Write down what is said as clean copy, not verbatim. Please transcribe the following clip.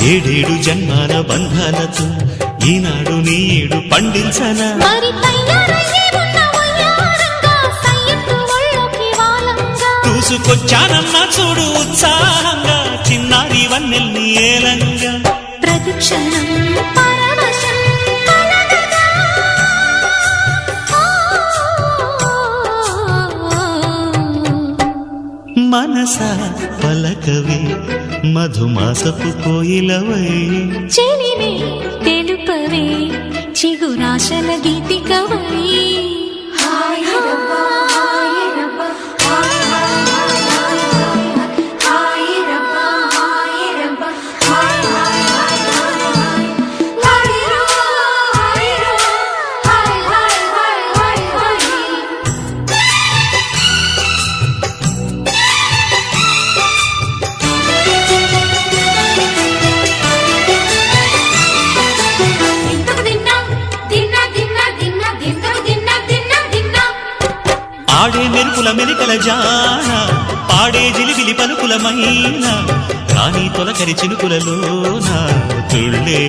ఏడేడు జన్మాల బంధాలతో ఈనాడు నీడు పండించనా మరి తయారయ్యే ఉన్న వయ్యారంగా సయ్యత్తు ఒళ్ళోకి వాలంగా చూసుకొచ్చానమ్మా చూడు ఉత్సాహంగా చిన్నారి వన్నెల్ని ఏలంగా ప్రతిక్షణం పరవశం కలగగా. మనసా పలకవే మధుమాసపు కోయిలవై చెలిమే తెలుపవే చిగురాశల గీతికవై ఆడే మెరుపుల మెలికల జాన పాడే జిలిబిలి పలుకులమైన రాణి తొలకరి చినుకులలోన తుళ్ళే